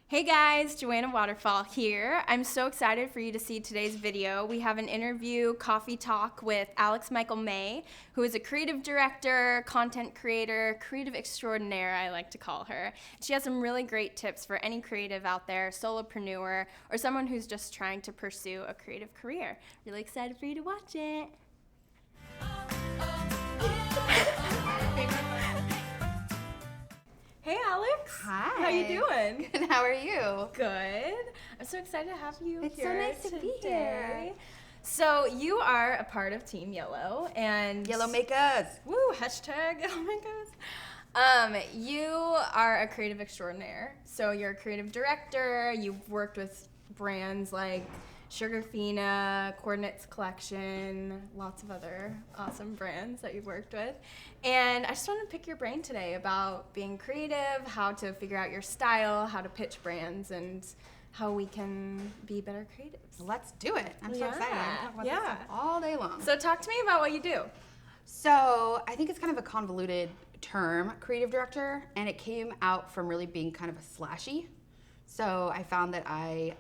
Hey guys, Joanna Waterfall here. I'm so excited for you to see today's video. We have an interview coffee talk with Alex Michael May, who is a creative director, content creator, creative extraordinaire, I like to call her. She has some really great tips for any creative out there, solopreneur, or someone who's just trying to pursue a creative career. Really excited for you to watch it. Hey Alex. Hi. How you doing? Good. How are you? Good. I'm so excited to have you It's here so nice to be here. So you are a part of Team Yellow and Yellow makers. Woo, hashtag Yellow Makers. You are a creative extraordinaire. So you're a creative director. You've worked with brands like Sugarfina, Coordinates Collection, lots of other awesome brands that you've worked with. And I just want to pick your brain today about being creative, how to figure out your style, how to pitch brands, and how we can be better creatives. Let's do it. I'm so excited. I can talk about this stuff all day long. So talk to me about what you do. So I think it's kind of a convoluted term, creative director, and it came out from really being kind of a slashy. So I found that I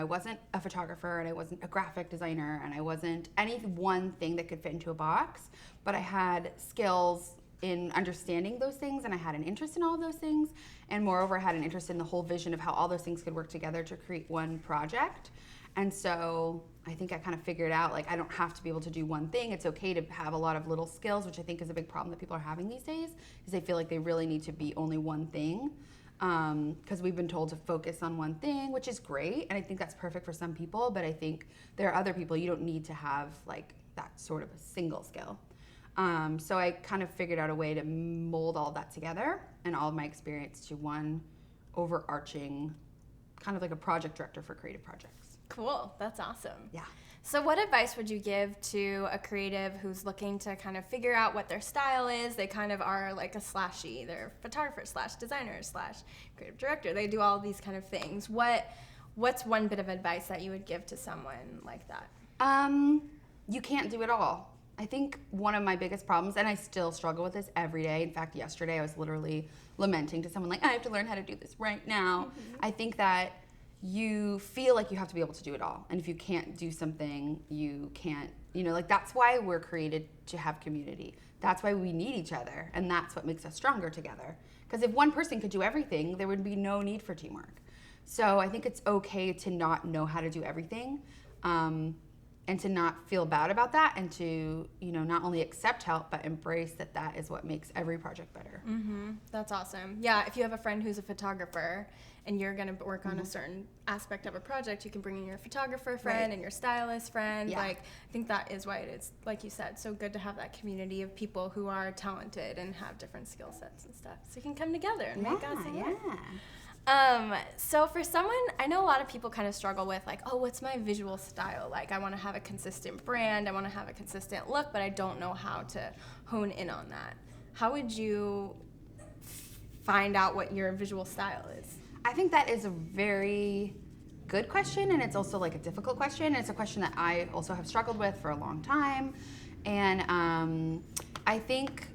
wasn't a photographer and I wasn't a graphic designer and I wasn't any one thing that could fit into a box, but I had skills in understanding those things and I had an interest in all of those things, and moreover I had an interest in the whole vision of how all those things could work together to create one project. And so I think I kind of figured out, like, I don't have to be able to do one thing. It's okay to have a lot of little skills, which I think is a big problem that people are having these days, is they feel like they really need to be only one thing. Because we've been told to focus on one thing, which is great, and I think that's perfect for some people, but I think there are other people you don't need to have like that sort of a single skill. So I kind of figured out a way to mold all that together and all of my experience to one overarching, kind of like a project director for creative projects. Cool, that's awesome. Yeah. So what advice would you give to a creative who's looking to kind of figure out what their style is? They kind of are like a slashy. They're photographer / designer / creative director. They do all these kind of things. What's one bit of advice that you would give to someone like that? You can't do it all. I think one of my biggest problems, and I still struggle with this every day. In fact, yesterday I was literally lamenting to someone like, I have to learn how to do this right now. Mm-hmm. I think that you feel like you have to be able to do it all. And if you can't do something, you can't, like that's why we're created to have community. That's why we need each other. And that's what makes us stronger together. Because if one person could do everything, there would be no need for teamwork. So I think it's okay to not know how to do everything, and to not feel bad about that, and to, not only accept help, but embrace that is what makes every project better. Mm-hmm. That's awesome. Yeah, if you have a friend who's a photographer and you're going to work on a certain aspect of a project, you can bring in your photographer friend and your stylist friend. Yeah. Like, I think that is why it is, like you said, so good to have that community of people who are talented and have different skill sets and stuff. So you can come together and make awesome work. So for someone, I know a lot of people kind of struggle with like, oh, what's my visual style? Like, I want to have a consistent brand, I want to have a consistent look, but I don't know how to hone in on that. How would you find out what your visual style is? I think that is a very good question, and it's also like a difficult question. It's a question that I also have struggled with for a long time. And I think,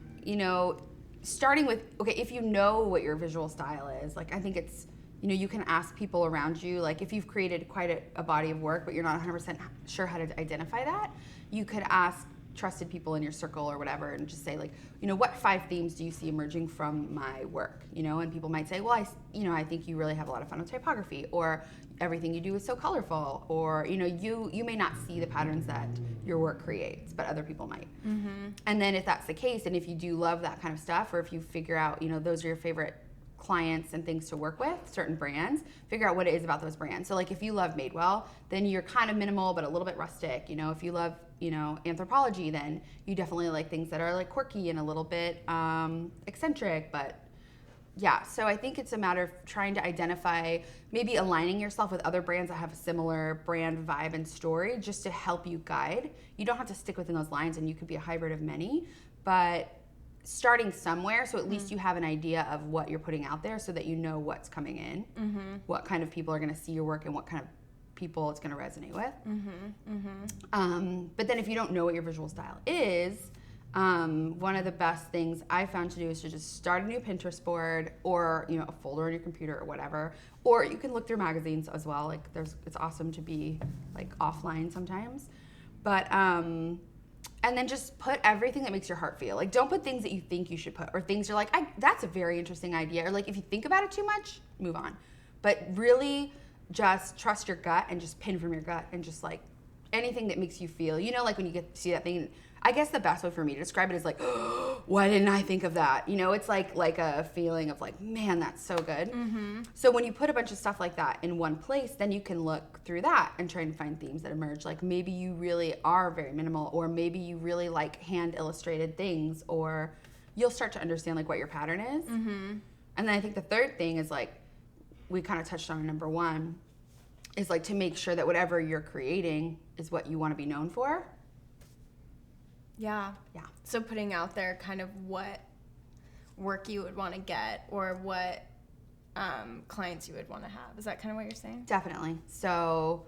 starting with, okay, if you know what your visual style is, like I think it's, you can ask people around you, like if you've created quite a body of work, but you're not 100% sure how to identify that, you could ask trusted people in your circle or whatever and just say like, what 5 themes do you see emerging from my work? And people might say, well, I think you really have a lot of fun with typography, or everything you do is so colorful, or, you may not see the patterns that your work creates, but other people might. Mm-hmm. And then if that's the case, and if you do love that kind of stuff, or if you figure out, those are your favorite clients and things to work with, certain brands, figure out what it is about those brands. So like if you love Madewell, then you're kind of minimal but a little bit rustic. If you love Anthropologie, then you definitely like things that are like quirky and a little bit eccentric. But yeah, so I think it's a matter of trying to identify, maybe aligning yourself with other brands that have a similar brand vibe and story, just to help you guide. You don't have to stick within those lines, and you could be a hybrid of many, but starting somewhere, so at least you have an idea of what you're putting out there, so that you know what's coming in, what kind of people are going to see your work, and what kind of people it's going to resonate with. But then if you don't know what your visual style is, one of the best things I found to do is to just start a new Pinterest board or, you know, a folder on your computer or whatever. Or you can look through magazines as well. Like it's awesome to be like offline sometimes. But, and then just put everything that makes your heart feel. Like, don't put things that you think you should put or things you're like, that's a very interesting idea. Or like, if you think about it too much, move on. But really just trust your gut and just pin from your gut and just like anything that makes you feel, you know, like when you get to see that thing. I guess the best way for me to describe it is like, oh, why didn't I think of that? You know, it's like a feeling of like, man, that's so good. Mm-hmm. So when you put a bunch of stuff like that in one place, then you can look through that and try and find themes that emerge. Like maybe you really are very minimal, or maybe you really like hand illustrated things, or you'll start to understand like what your pattern is. Mm-hmm. And then I think the third thing is like, we kind of touched on number one, is like to make sure that whatever you're creating is what you want to be known for. Yeah. Yeah. So putting out there kind of what work you would want to get, or what clients you would want to have. Is that kind of what you're saying? Definitely. So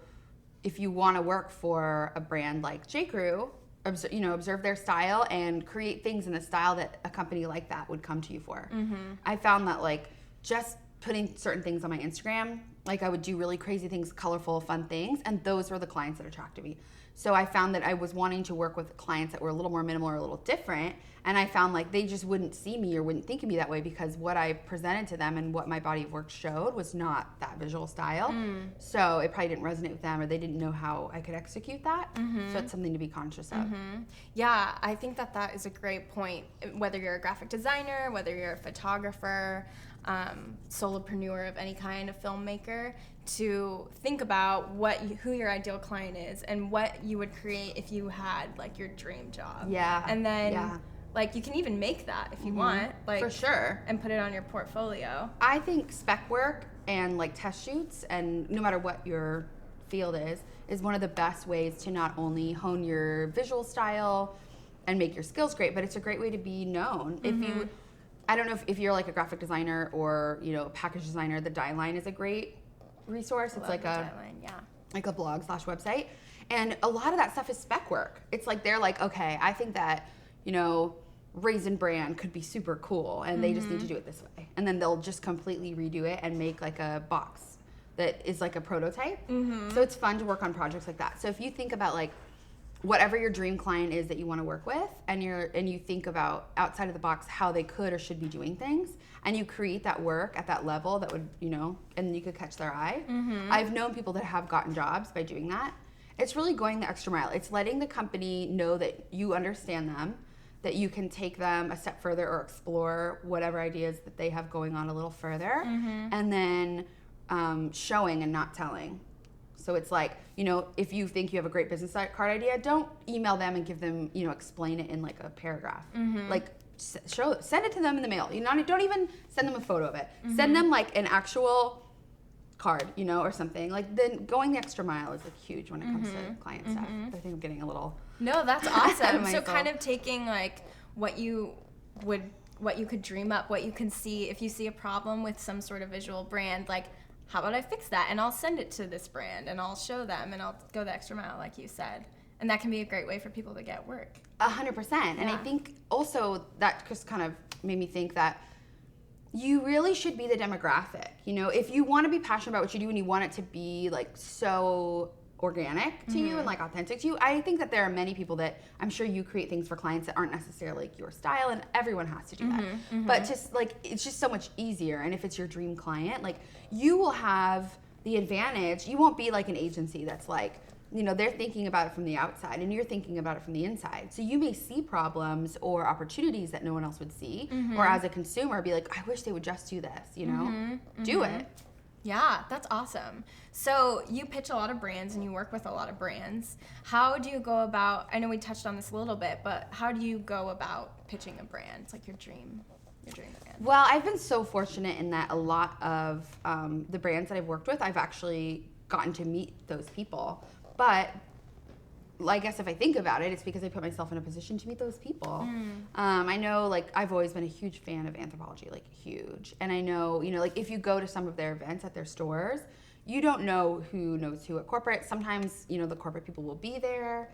if you want to work for a brand like J.Crew, observe their style and create things in the style that a company like that would come to you for. Mm-hmm. I found that like just putting certain things on my Instagram, like I would do really crazy things, colorful, fun things, and those were the clients that attracted me. So I found that I was wanting to work with clients that were a little more minimal or a little different, and I found like they just wouldn't see me or wouldn't think of me that way because what I presented to them and what my body of work showed was not that visual style. So it probably didn't resonate with them, or they didn't know how I could execute that. Mm-hmm. So it's something to be conscious of. Mm-hmm. Yeah, I think that is a great point. Whether you're a graphic designer, whether you're a photographer, solopreneur of any kind, a filmmaker, to think about who your ideal client is and what you would create if you had like your dream job. Yeah. And then like you can even make that if you want, like for sure, and put it on your portfolio. I think spec work and like test shoots, and no matter what your field is one of the best ways to not only hone your visual style and make your skills great, but it's a great way to be known. Mm-hmm. I don't know if you're like a graphic designer or, you know, a package designer, the Die Line is a great resource. It's like like a blog / website. And a lot of that stuff is spec work. It's like they're like, okay, I think that, you know, Raisin Bran could be super cool and they just need to do it this way. And then they'll just completely redo it and make like a box that is like a prototype. Mm-hmm. So it's fun to work on projects like that. So if you think about like whatever your dream client is that you want to work with, and you think about outside of the box how they could or should be doing things, and you create that work at that level that would, you know, and you could catch their eye. Mm-hmm. I've known people that have gotten jobs by doing that. It's really going the extra mile. It's letting the company know that you understand them, that you can take them a step further or explore whatever ideas that they have going on a little further, and then showing and not telling. So it's like, you know, if you think you have a great business card idea, don't email them and give them, you know, explain it in like a paragraph. Mm-hmm. Like send it to them in the mail. You know, don't even send them a photo of it. Mm-hmm. Send them like an actual card, you know, or something. Like then going the extra mile is like huge when it comes to client stuff. I think I'm getting a little. No, that's awesome. So kind of taking like what you could dream up, what you can see if you see a problem with some sort of visual brand, like, how about I fix that and I'll send it to this brand and I'll show them and I'll go the extra mile, like you said. And that can be a great way for people to get work. 100%. And I think also that just kind of made me think that you really should be the demographic. You know, if you want to be passionate about what you do and you want it to be like so organic to you and like authentic to you, I think that there are many people that I'm sure you create things for clients that aren't necessarily like your style, and everyone has to do that. But just like it's just so much easier. And if it's your dream client, like you will have the advantage. You won't be like an agency that's like, you know, they're thinking about it from the outside and you're thinking about it from the inside. So you may see problems or opportunities that no one else would see, or as a consumer be like, I wish they would just do this, you know, do it. Yeah, that's awesome. So you pitch a lot of brands and you work with a lot of brands. How do you go about, I know we touched on this a little bit, but how do you go about pitching a brand? It's like your dream brand. Well, I've been so fortunate in that a lot of the brands that I've worked with, I've actually gotten to meet those people. But I guess if I think about it, it's because I put myself in a position to meet those people. I know, like, I've always been a huge fan of Anthropologie, like, huge. And I know, you know, like, if you go to some of their events at their stores, you don't know who knows who at corporate. Sometimes, you know, the corporate people will be there.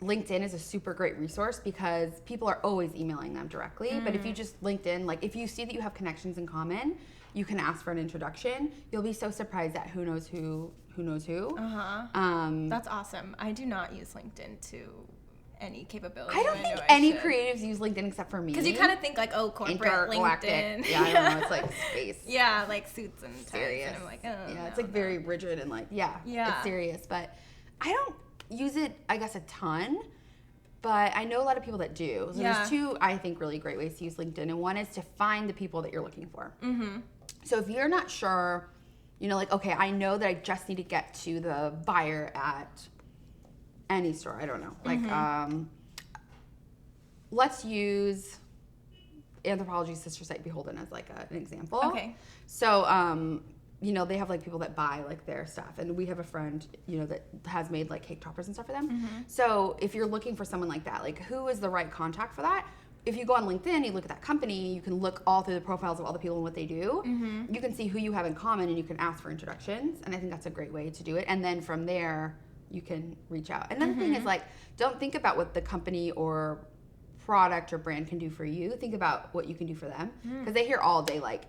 LinkedIn is a super great resource because people are always emailing them directly. But if you just LinkedIn, like if you see that you have connections in common, you can ask for an introduction. You'll be so surprised at who knows who knows who. That's awesome. I do not use LinkedIn to any capability. I don't think any creatives use LinkedIn except for me. Because you kind of think like, oh, corporate LinkedIn. Yeah, I don't know. It's like space. Yeah, like suits and ties. Serious. And I'm like, oh, yeah, it's like very rigid and like, it's serious. But I don't use it, I guess, a ton. But I know a lot of people that do. So there's two, I think, really great ways to use LinkedIn. And one is to find the people that you're looking for. So if you're not sure, you know, like, okay, I know that I just need to get to the buyer at any store. I don't know. Like, let's use Anthropologie's sister site, Beholden, as like an example. Okay. So, you know, they have like people that buy like their stuff, and we have a friend, you know, that has made like cake toppers and stuff for them. So if you're looking for someone like that, like who is the right contact for that? If you go on LinkedIn, you look at that company, you can look all through the profiles of all the people and what they do. You can see who you have in common, and you can ask for introductions. And I think that's a great way to do it. And then from there, you can reach out. And then the thing is, like, don't think about what the company or product or brand can do for you. Think about what you can do for them. Because they hear all day, like,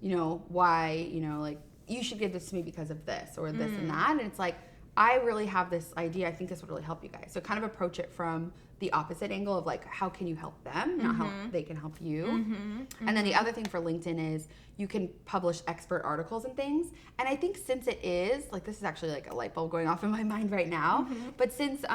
you know, why, you know, like, you should give this to me because of this or this and that. And it's like, I really have this idea. I think this would really help you guys. So kind of approach it from the opposite angle of like, how can you help them, not how they can help you. And then the other thing for LinkedIn is you can publish expert articles and things. And I think since it is, like, this is actually like a light bulb going off in my mind right now, but since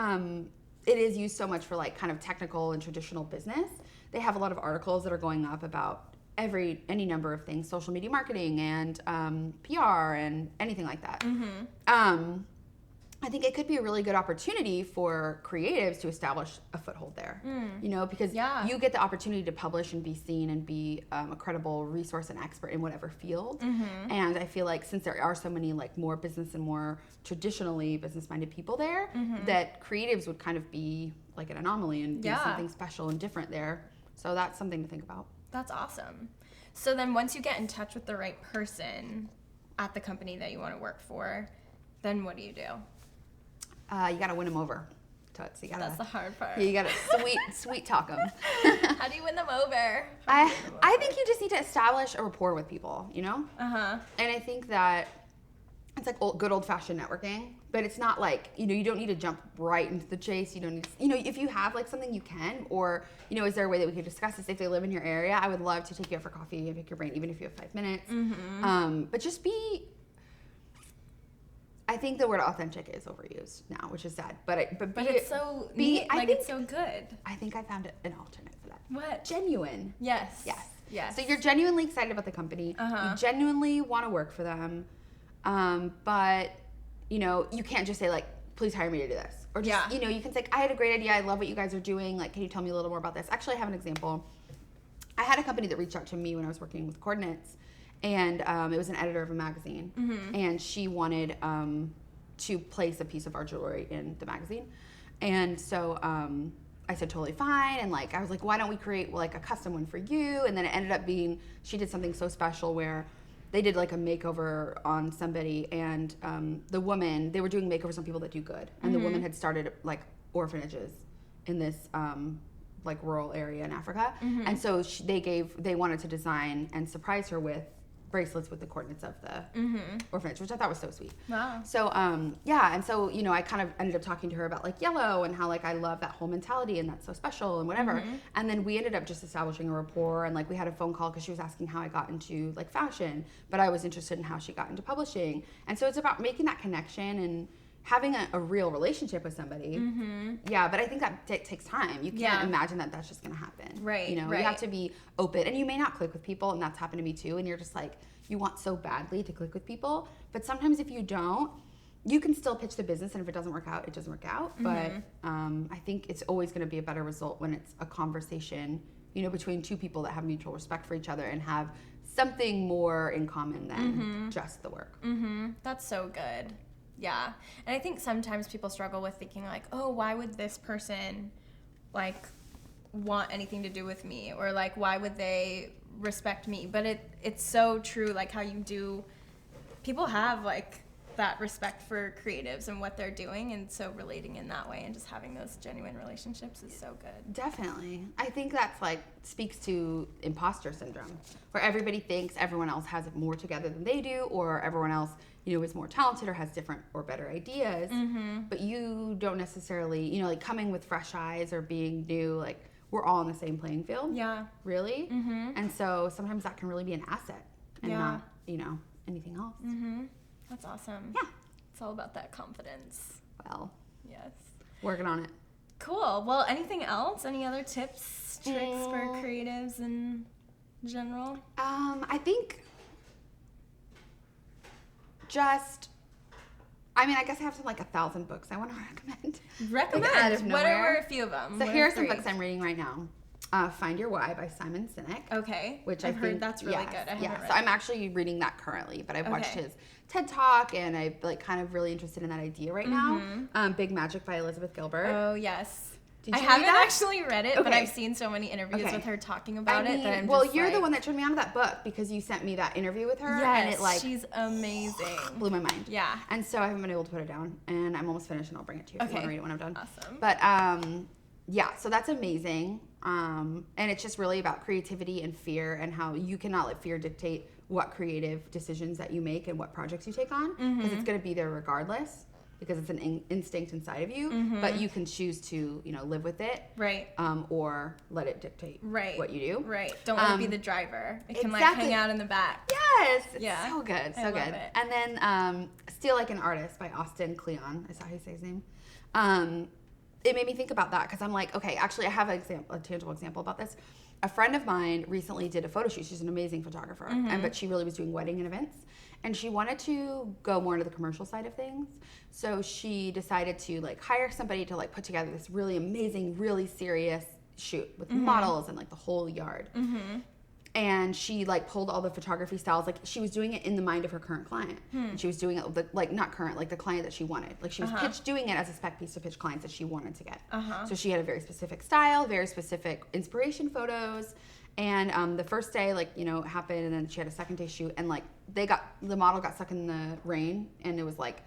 it is used so much for like kind of technical and traditional business, they have a lot of articles that are going up about any number of things, social media marketing and PR and anything like that. I think it could be a really good opportunity for creatives to establish a foothold there, you know, because you get the opportunity to publish and be seen and be a credible resource and expert in whatever field. And I feel like since there are so many like more business and more traditionally business-minded people there, that creatives would kind of be like an anomaly and do something special and different there. So that's something to think about. That's awesome. So then once you get in touch with the right person at the company that you want to work for, then what do? You got to win them over. So that's the hard part. You got to sweet talk them. How do you win them over? I think you just need to establish a rapport with people, you know? And I think that it's like good old-fashioned networking, but it's not like, you know, you don't need to jump right into the chase. You don't need to, you know, if you have like something you can, or, you know, is there a way that we could discuss this? If they live in your area, I would love to take you out for coffee and pick your brain, even if you have 5 minutes. But just I think the word authentic is overused now, which is sad. But it's so neat. It's so good. I think I found an alternate for that. What? Genuine. Yes. So you're genuinely excited about the company. You genuinely want to work for them. But, you know, you can't just say, like, please hire me to do this. Or just, you know, you can say, I had a great idea. I love what you guys are doing. Like, can you tell me a little more about this? Actually, I have an example. I had a company that reached out to me when I was working with Coordinates. And it was an editor of a magazine. And she wanted to place a piece of our jewelry in the magazine. And so I said, totally fine. And like, I was like, why don't we create like a custom one for you? And then it ended up being, she did something so special where they did like a makeover on somebody. And the woman, they were doing makeovers on people that do good. And the woman had started like orphanages in this like rural area in Africa. And so they wanted to design and surprise her with bracelets with the coordinates of the orphanage, which I thought was so sweet. Wow. So and so, you know, I kind of ended up talking to her about like yellow and how like I love that whole mentality and that's so special and whatever. And then we ended up just establishing a rapport, and like we had a phone call because she was asking how I got into like fashion, but I was interested in how she got into publishing. And so it's about making that connection and having a real relationship with somebody. But I think that takes time. You can't imagine that that's just going to happen. Right. You know, you have to be open, and you may not click with people, and that's happened to me too. And you're just like, you want so badly to click with people, but sometimes if you don't, you can still pitch the business, and if it doesn't work out, it doesn't work out. But I think it's always going to be a better result when it's a conversation, you know, between two people that have mutual respect for each other and have something more in common than just the work. That's so good. Yeah. And I think sometimes people struggle with thinking like, oh, why would this person like want anything to do with me? Or like, why would they respect me? But it's so true, like how you do, people have like that respect for creatives and what they're doing, and so relating in that way and just having those genuine relationships is so good. Definitely. I think that's like speaks to imposter syndrome, where everybody thinks everyone else has it more together than they do, or everyone else, you know, is more talented or has different or better ideas. But you don't necessarily, you know, like coming with fresh eyes or being new, like we're all on the same playing field. Yeah. Really. And so sometimes that can really be an asset and Yeah. not, you know, anything else. That's awesome. Yeah. It's all about that confidence. Well, Yes. working on it. Cool. Well, anything else? Any other tips, tricks for creatives in general? I think just, I mean, I guess I have like 1,000 books I want to recommend. Recommend. Like, out of What are nowhere. a few of them? So What here are some 3? books I'm reading right now. Find Your Why by Simon Sinek. Okay. Which I've I heard think, that's really yes, good. I haven't yeah. read So it. I'm actually reading that currently, but I've watched Okay. his TED Talk and I'm like kind of really interested in that idea right now. Big Magic by Elizabeth Gilbert. Oh, yes. Did I you haven't read that? actually read it, but Okay. I've seen so many interviews Okay. with her talking about it that I'm well, just you're like, the one that turned me on to that book because you sent me that interview with her, yes, and it like she's amazing. blew my mind. Yeah. And so I haven't been able to put it down, and I'm almost finished, and I'll bring it to you if you want Okay. to read it when I'm done. Awesome. But yeah, so that's amazing. And it's just really about creativity and fear and how you cannot let fear dictate what creative decisions that you make and what projects you take on because it's going to be there regardless because it's an instinct inside of you, but you can choose to, you know, live with it. Right. Or let it dictate Right. what you do. Right. Don't let it be the driver. It can like exactly. hang out in the back. Yes. It's Yeah. so good. So I love good. it. And then Steal Like an Artist by Austin Kleon. Is that how you say his name? It made me think about that because I'm like, okay, actually I have a tangible example about this. A friend of mine recently did a photo shoot. She's an amazing photographer, but she really was doing wedding and events. And she wanted to go more into the commercial side of things. So she decided to like hire somebody to like put together this really amazing, really serious shoot with models and like the whole yard. And she like pulled all the photography styles. Like she was doing it in the mind of her current client. And she was doing it with like not current, like the client that she wanted. Like she was doing it as a spec piece to pitch clients that she wanted to get. So she had a very specific style, very specific inspiration photos. And the first day, like, you know, happened, and then she had a second day shoot, and like the model got stuck in the rain, and it was like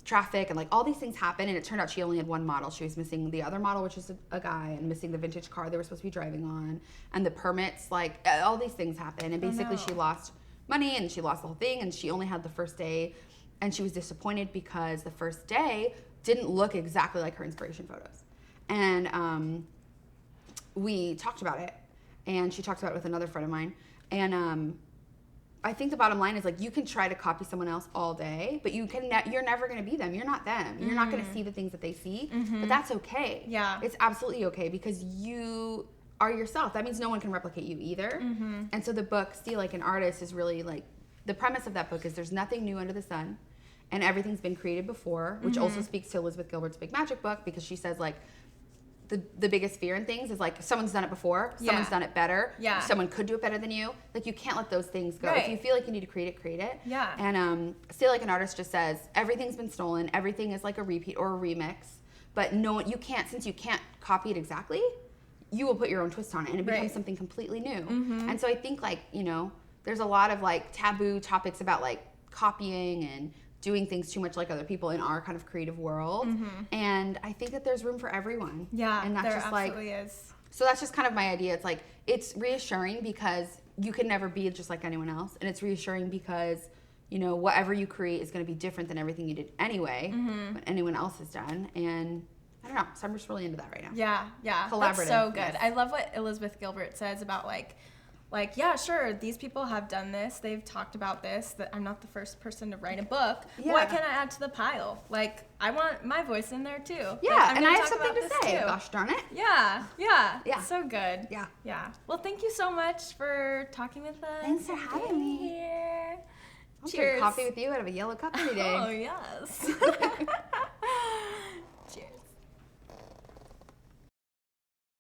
traffic and like all these things happened, and it turned out she only had one model. She was missing the other model, which was a guy, and missing the vintage car they were supposed to be driving on, and the permits, like all these things happened, and basically she lost money and she lost the whole thing, and she only had the first day, and she was disappointed because the first day didn't look exactly like her inspiration photos. And we talked about it, and she talked about it with another friend of mine, and I think the bottom line is like you can try to copy someone else all day, but you're never going to be them. You're not them. You're not going to see the things that they see, but that's okay. Yeah. It's absolutely okay because you are yourself. That means no one can replicate you either. And so the book Steal Like an Artist is really like the premise of that book is there's nothing new under the sun, and everything's been created before, which also speaks to Elizabeth Gilbert's Big Magic book because she says like the biggest fear in things is like someone's done it before, someone's done it better, someone could do it better than you. Like you can't let those things go. If you feel like you need to create it. Yeah. And Steal Like an Artist just says everything's been stolen, everything is like a repeat or a remix, but you can't, since you can't copy it exactly, you will put your own twist on it and it becomes something completely new. And so I think like, you know, there's a lot of like taboo topics about like copying and doing things too much like other people in our kind of creative world. And I think that there's room for everyone. Yeah, and that's there just absolutely like, is. So that's just kind of my idea. It's like, it's reassuring because you can never be just like anyone else. And it's reassuring because, you know, whatever you create is going to be different than everything you did anyway, what anyone else has done. And I don't know, so I'm just really into that right now. Yeah, yeah. Collaborative. That's so good. Yes. I love what Elizabeth Gilbert says about like, yeah, sure, these people have done this. They've talked about this. That I'm not the first person to write a book. Yeah. What can I add to the pile? Like, I want my voice in there too. Yeah, Like, I'm and gonna I have talk something about to this say. too. Gosh darn it. Yeah. Yeah. So good. Yeah. Yeah. Well, thank you so much for talking with us. Thanks for and having being me. here. I'll Cheers. drink coffee with you out of a yellow cup any day. Oh, yes.